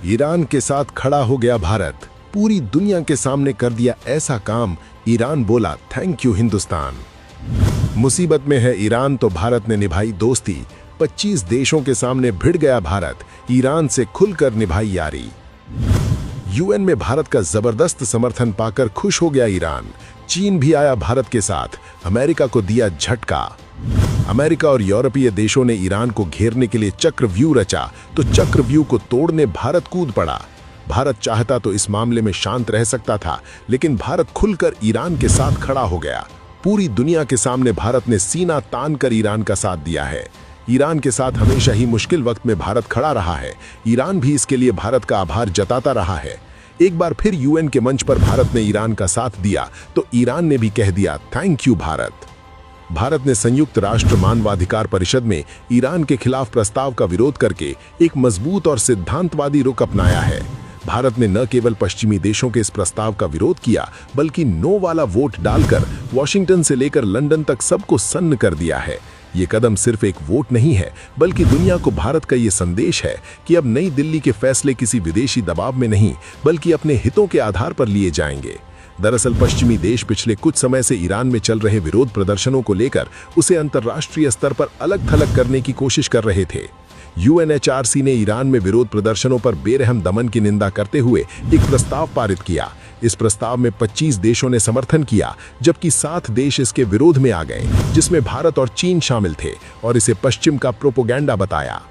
Iran के साथ खड़ा हो गया भारत। पूरी दुनिया के सामने कर दिया ऐसा काम। ईरान बोला थैंक यू हिंदुस्तान। मुसीबत में है ईरान तो भारत ने निभाई दोस्ती। 25 देशों के सामने भिड़ गया भारत, ईरान से खुलकर निभाई यारी। यूएन में भारत का जबरदस्त समर्थन पाकर खुश हो गया ईरान। चीन भी आया भारत के साथ, अमेरिका को दिया झटका। अमेरिका और यूरोपीय देशों ने ईरान को घेरने के लिए चक्रव्यूह रचा, तो चक्रव्यूह को तोड़ने भारत कूद पड़ा। भारत चाहता तो इस मामले में शांत रह सकता था, लेकिन भारत खुलकर ईरान के साथ खड़ा हो गया। पूरी दुनिया के सामने भारत ने सीना तान कर ईरान का साथ दिया है। ईरान के साथ हमेशा ही मुश्किल वक्त में भारत खड़ा रहा है। ईरान भी इसके लिए भारत का आभार जताता रहा है। एक बार फिर यूएन के मंच पर भारत ने ईरान का साथ दिया, तो ईरान ने भी कह दिया थैंक यू भारत। भारत ने संयुक्त राष्ट्र मानवाधिकार परिषद में ईरान के खिलाफ प्रस्ताव का विरोध करके एक मजबूत और सिद्धांतवादी रुख अपनाया है। भारत ने न केवल पश्चिमी देशों के इस प्रस्ताव का विरोध किया, बल्कि नो वाला वोट डालकर वॉशिंगटन से लेकर लंदन तक सबको सन्न कर दिया है। ये कदम सिर्फ एक वोट नहीं है, बल्कि दुनिया को भारत का ये संदेश है कि अब नई दिल्ली के फैसले किसी विदेशी दबाव में नहीं, बल्कि अपने हितों के आधार पर लिए जाएंगे। दरअसल पश्चिमी देश पिछले कुछ समय से ईरान में चल रहे विरोध प्रदर्शनों को लेकर उसे अंतर्राष्ट्रीय स्तर पर अलग थलग करने की कोशिश कर रहे थे। यूएनएचआरसी ने ईरान में विरोध प्रदर्शनों पर बेरहम दमन की निंदा करते हुए एक प्रस्ताव पारित किया। इस प्रस्ताव में 25 देशों ने समर्थन किया, जबकि 7 देश इसके विरोध में आ गए, जिसमें भारत और चीन शामिल थे, और इसे पश्चिम का प्रोपोगेंडा बताया।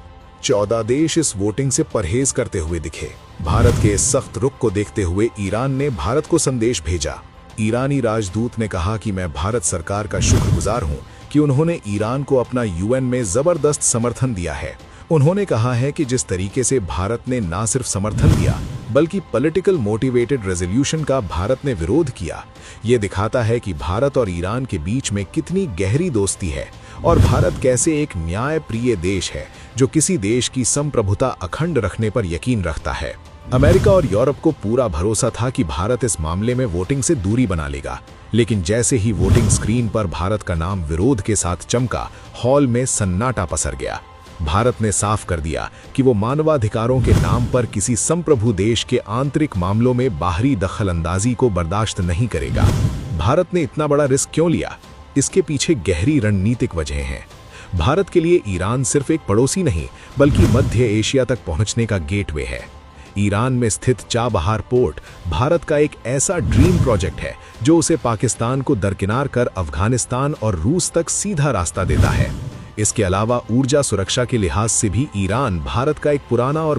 14 देश इस वोटिंग से परहेज करते हुए दिखे। भारत के इस सख्त रुख को देखते हुए ईरान ने भारत को संदेश भेजा। ईरानी राजदूत ने कहा कि मैं भारत सरकार का शुक्रगुजार हूं कि उन्होंने ईरान को अपना यूएन में जबरदस्त समर्थन दिया है। उन्होंने कहा है कि जिस तरीके से भारत ने न सिर्फ समर्थन दिया, बल्कि पॉलिटिकल मोटिवेटेड रेजोल्यूशन का भारत ने विरोध किया, ये दिखाता है कि भारत और ईरान के बीच में कितनी गहरी दोस्ती है और भारत कैसे एक न्यायप्रिय देश है जो किसी देश की संप्रभुता अखंड रखने पर यकीन रखता है। अमेरिका और यूरोप को पूरा भरोसा था कि भारत इस मामले में वोटिंग से दूरी बना लेगा, लेकिन जैसे ही वोटिंग स्क्रीन पर भारत का नाम विरोध के साथ चमका, हॉल में सन्नाटा पसर गया। भारत ने साफ कर दिया कि वो मानवाधिकारों के नाम पर किसी संप्रभु देश के आंतरिक मामलों में बाहरी दखलंदाजी को बर्दाश्त नहीं करेगा। भारत ने इतना बड़ा रिस्क क्यों लिया? इसके पीछे गहरी रणनीतिक वजह हैं। भारत के लिए ईरान सिर्फ एक पड़ोसी नहीं, बल्कि मध्य एशिया तक पहुंचने का गेटवे है। ईरान में स्थित चाबहार पोर्ट भारत का एक ऐसा ड्रीम प्रोजेक्ट है जो उसे पाकिस्तान को दरकिनार कर अफगानिस्तान और रूस तक सीधा रास्ता देता है। इसके अलावा ऊर्जा सुरक्षा के लिहाज से भी ईरान भारत का एक पुराना और